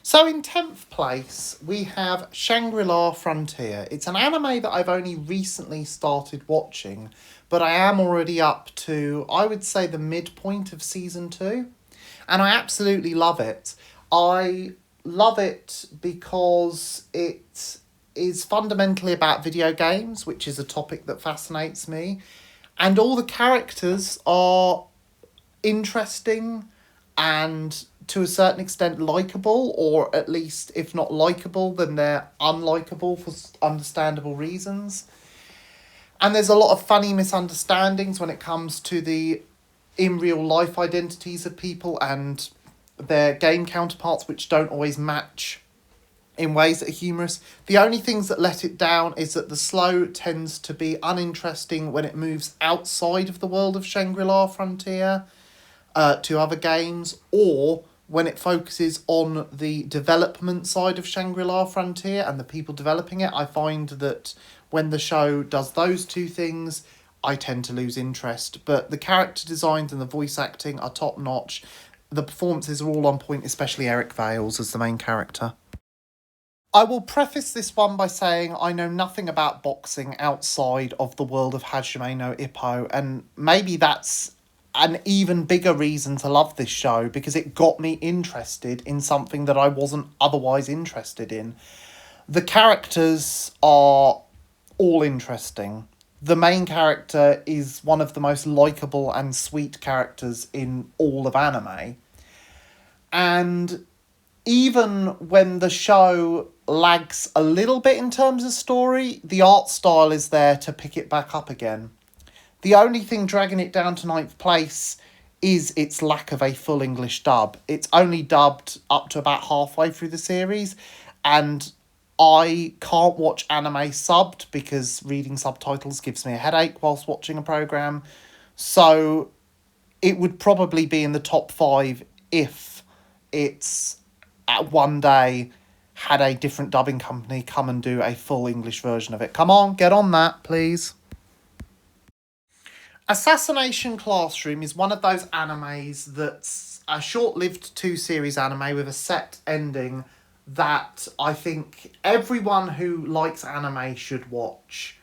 So in 10th place, we have Shangri-La Frontier. It's an anime that I've only recently started watching, but I am already up to, I would say, the midpoint of season 2. And I absolutely love it. I love it because it is fundamentally about video games, which is a topic that fascinates me. And all the characters are interesting and to a certain extent likable, or at least if not likable, then they're unlikable for understandable reasons. And there's a lot of funny misunderstandings when it comes to the in real life identities of people and their game counterparts, which don't always match in ways that are humorous. The only things that let it down is that the slow tends to be uninteresting when it moves outside of the world of Shangri-La Frontier to other games, or when it focuses on the development side of Shangri-La Frontier and the people developing it. I find that when the show does those two things, I tend to lose interest. But the character designs and the voice acting are top notch. The performances are all on point, especially Eric Vales as the main character. I will preface this one by saying I know nothing about boxing outside of the world of Hajime no Ippo, and maybe that's an even bigger reason to love this show, because it got me interested in something that I wasn't otherwise interested in. The characters are all interesting. The main character is one of the most likeable and sweet characters in all of anime. And even when the show lags a little bit in terms of story, the art style is there to pick it back up again. The only thing dragging it down to 9th place is its lack of a full English dub. It's only dubbed up to about halfway through the series, and I can't watch anime subbed because reading subtitles gives me a headache whilst watching a program. So it would probably be in the top 5 if it's at one day had a different dubbing company come and do a full English version of it. Come on, get on that, please. Assassination Classroom is one of those animes that's a short-lived 2-series anime with a set ending that I think everyone who likes anime should watch.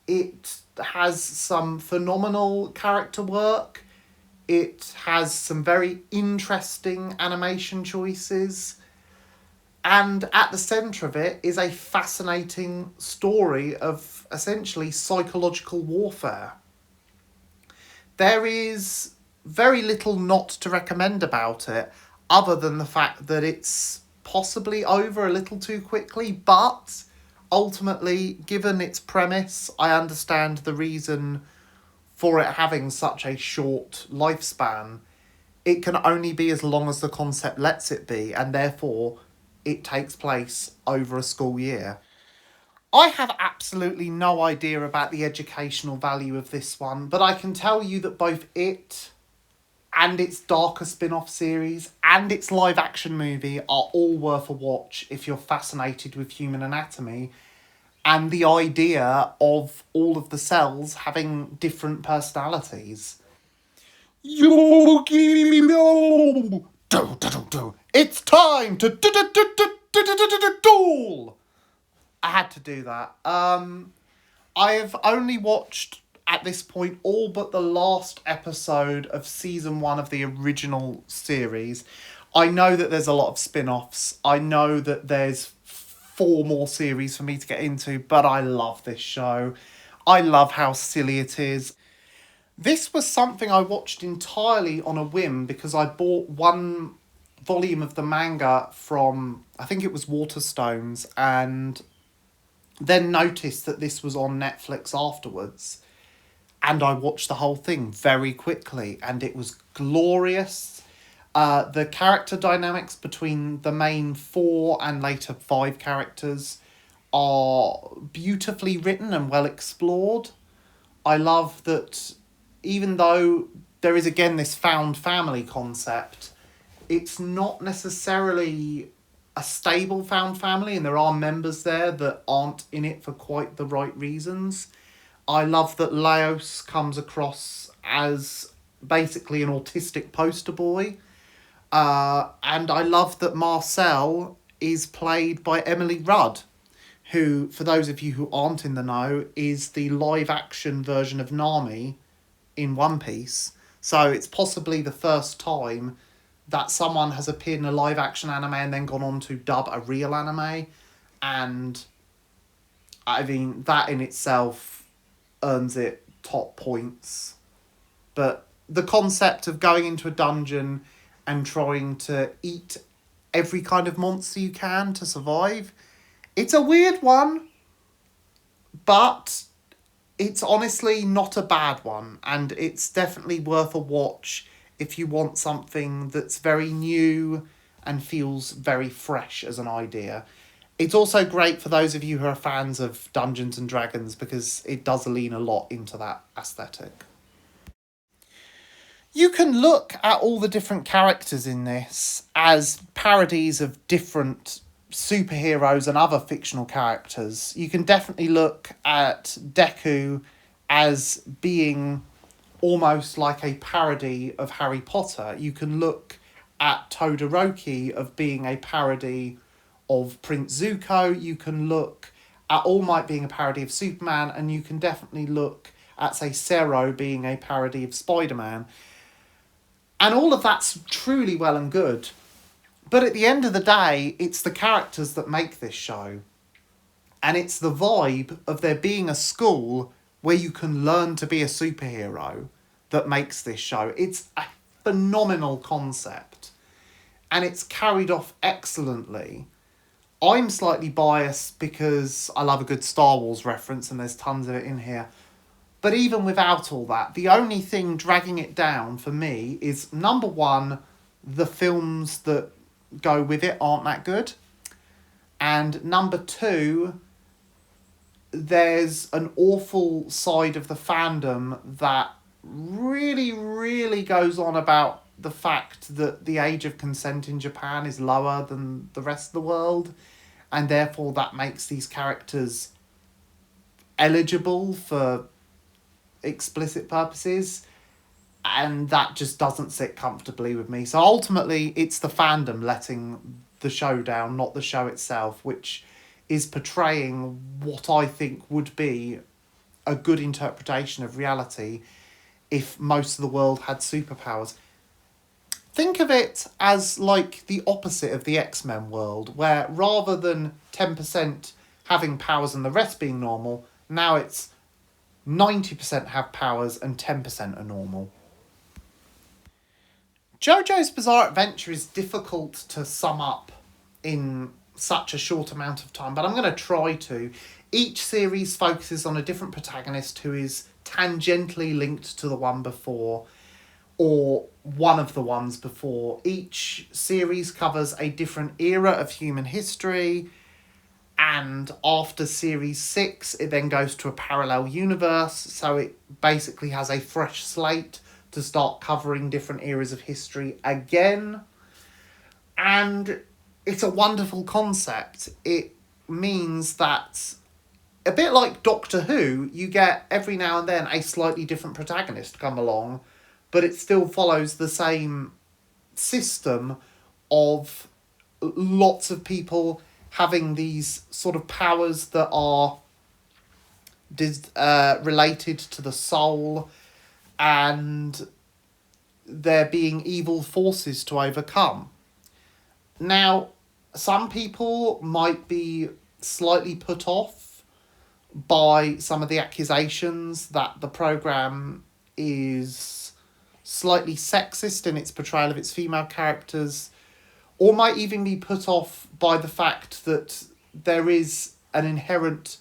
It has some phenomenal character work. It has some very interesting animation choices. And at the centre of it is a fascinating story of essentially psychological warfare. There is very little not to recommend about it, other than the fact that it's possibly over a little too quickly, but ultimately, given its premise, I understand the reason for it having such a short lifespan. It can only be as long as the concept lets it be, and therefore it takes place over a school year. I have absolutely no idea about the educational value of this one, but I can tell you that both it and its darker spin-off series and its live-action movie are all worth a watch if you're fascinated with human anatomy and the idea of all of the cells having different personalities. It's time to duel! I had to do that. I have only watched, at this point, all but the last episode of season 1 of the original series. I know that there's a lot of spin-offs. I know that there's 4 more series for me to get into, but I love this show. I love how silly it is. This was something I watched entirely on a whim because I bought one volume of the manga from, I think it was Waterstones, and then noticed that this was on Netflix afterwards. And I watched the whole thing very quickly, and it was glorious. The character dynamics between the main 4 and later 5 characters are beautifully written and well explored. I love that even though there is again this found family concept, it's not necessarily a stable found family, and there are members there that aren't in it for quite the right reasons. I love that Laos comes across as basically an autistic poster boy. And I love that Marcel is played by Emily Rudd, who, for those of you who aren't in the know, is the live action version of Nami in One Piece. So it's possibly the first time that someone has appeared in a live action anime and then gone on to dub a real anime. And I mean, that in itself earns it top points. But the concept of going into a dungeon and trying to eat every kind of monster you can to survive, it's a weird one, but it's honestly not a bad one, and it's definitely worth a watch if you want something that's very new and feels very fresh as an idea. It's also great for those of you who are fans of Dungeons and Dragons because it does lean a lot into that aesthetic. You can look at all the different characters in this as parodies of different superheroes and other fictional characters. You can definitely look at Deku as being almost like a parody of Harry Potter. You can look at Todoroki of being a parody of Prince Zuko. You can look at All Might being a parody of Superman, and you can definitely look at, say, Zero being a parody of Spider-Man. And all of that's truly well and good. But at the end of the day, it's the characters that make this show. And it's the vibe of there being a school where you can learn to be a superhero that makes this show. It's a phenomenal concept. And it's carried off excellently. I'm slightly biased because I love a good Star Wars reference and there's tons of it in here. But even without all that, the only thing dragging it down for me is, number one, the films that go with it aren't that good. And number two, there's an awful side of the fandom that really, really goes on about the fact that the age of consent in Japan is lower than the rest of the world. And therefore that makes these characters eligible for explicit purposes, and that just doesn't sit comfortably with me. So ultimately it's the fandom letting the show down, not the show itself, which is portraying what I think would be a good interpretation of reality if most of the world had superpowers. Think of it as like the opposite of the X-Men world, where rather than 10% having powers and the rest being normal, now it's 90% have powers and 10% are normal. JoJo's Bizarre Adventure is difficult to sum up in such a short amount of time, but I'm going to try to. Each series focuses on a different protagonist who is tangentially linked to the one before, or one of the ones before. Each series covers a different era of human history, and after series 6 it then goes to a parallel universe, so it basically has a fresh slate to start covering different eras of history again. And it's a wonderful concept. It means that, a bit like Doctor Who, you get every now and then a slightly different protagonist come along, but it still follows the same system of lots of people having these sort of powers that are related to the soul, and there being evil forces to overcome. Now, some people might be slightly put off by some of the accusations that the programme is slightly sexist in its portrayal of its female characters, or might even be put off by the fact that there is an inherent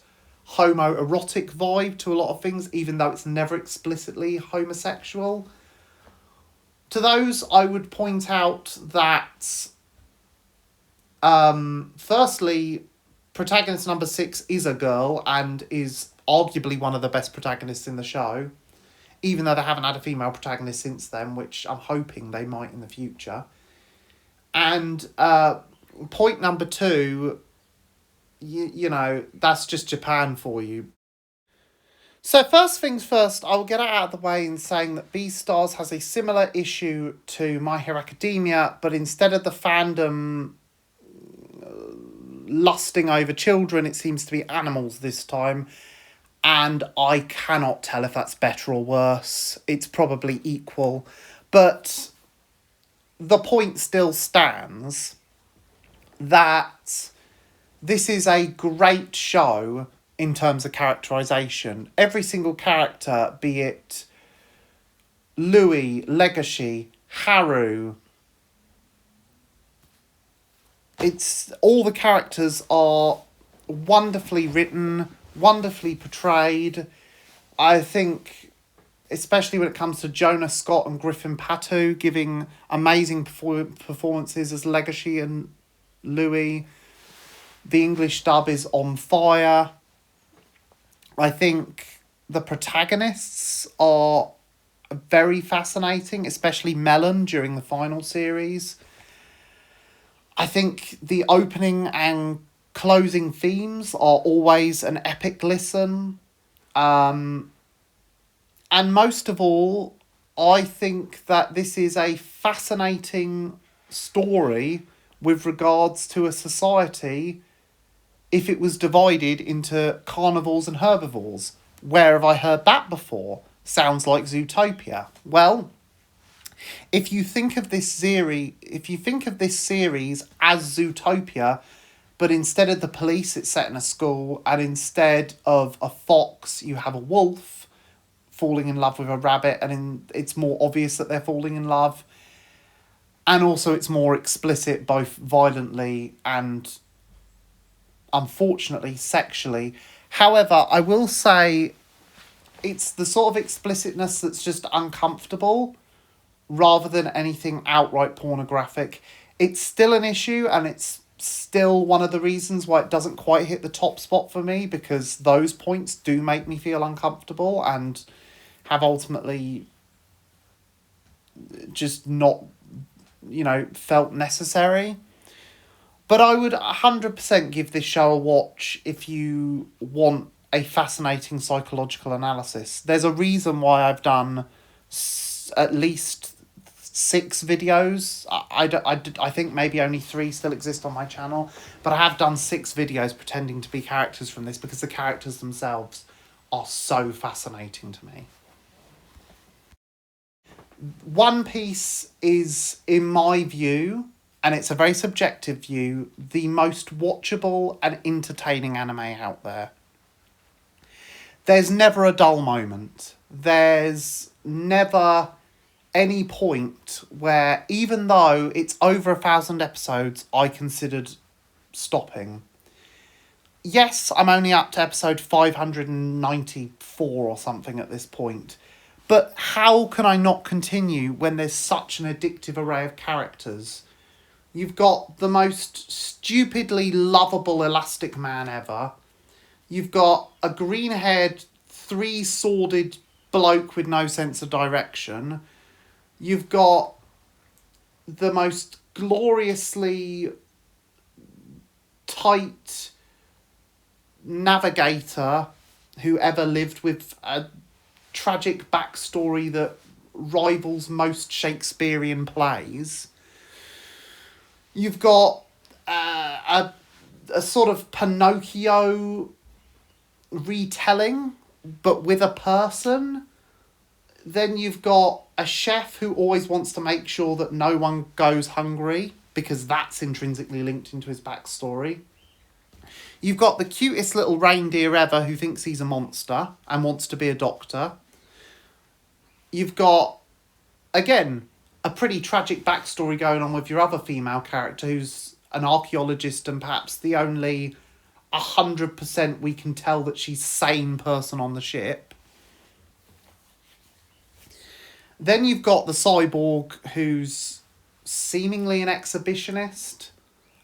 homoerotic vibe to a lot of things, even though it's never explicitly homosexual. To those, I would point out that, firstly, protagonist number 6 is a girl and is arguably one of the best protagonists in the show, even though they haven't had a female protagonist since then, which I'm hoping they might in the future. And point number 2, you know, that's just Japan for you. So first things first, I'll get it out of the way in saying that Beastars has a similar issue to My Hero Academia, but instead of the fandom lusting over children, it seems to be animals this time. And I cannot tell if that's better or worse. It's probably equal. But the point still stands that this is a great show in terms of characterization. Every single character, be it Louis, Legacy, Haru, it's all the characters are wonderfully written, wonderfully portrayed. I think, especially when it comes to Jonah Scott and Griffin Patu giving amazing performances as Legacy and Louis. The English dub is on fire. I think the protagonists are very fascinating, especially Melon during the final series. I think the opening and closing themes are always an epic listen. And most of all, I think that this is a fascinating story with regards to a society if it was divided into carnivores and herbivores. Where have I heard that before? Sounds like Zootopia. Well, if you think of this series as Zootopia, but instead of the police, it's set in a school, and instead of a fox, you have a wolf falling in love with a rabbit, and it's more obvious that they're falling in love. And also it's more explicit, both violently and, unfortunately, sexually. However, I will say it's the sort of explicitness that's just uncomfortable rather than anything outright pornographic. It's still an issue, and it's still one of the reasons why it doesn't quite hit the top spot for me, because those points do make me feel uncomfortable and have ultimately just not, felt necessary. But I would 100% give this show a watch if you want a fascinating psychological analysis. There's a reason why I've done at least 6 videos. I think maybe only 3 still exist on my channel, but I have done 6 videos pretending to be characters from this because the characters themselves are so fascinating to me. One Piece is, in my view, and it's a very subjective view, the most watchable and entertaining anime out there. There's never a dull moment. There's never any point where, even though it's over 1,000 episodes, I considered stopping. Yes, I'm only up to episode 594 or something at this point. But how can I not continue when there's such an addictive array of characters? You've got the most stupidly lovable Elastic Man ever. You've got a green-haired, 3-sworded bloke with no sense of direction. You've got the most gloriously tight navigator who ever lived, with a tragic backstory that rivals most Shakespearean plays. You've got a sort of Pinocchio retelling, but with a person. Then you've got a chef who always wants to make sure that no one goes hungry, because that's intrinsically linked into his backstory. You've got the cutest little reindeer ever who thinks he's a monster and wants to be a doctor. You've got, again, a pretty tragic backstory going on with your other female character who's an archaeologist and perhaps the only 100% we can tell that she's sane person on the ship. Then you've got the cyborg who's seemingly an exhibitionist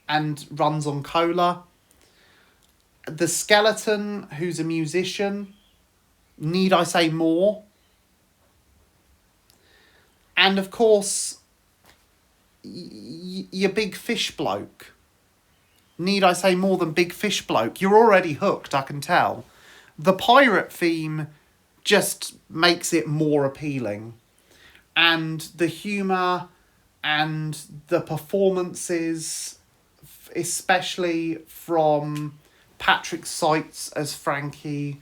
and runs on cola. The skeleton who's a musician. Need I say more? And of course, your big fish bloke. Need I say more than big fish bloke? You're already hooked, I can tell. The pirate theme just makes it more appealing. And the humour and the performances, especially from Patrick Seitz as Frankie,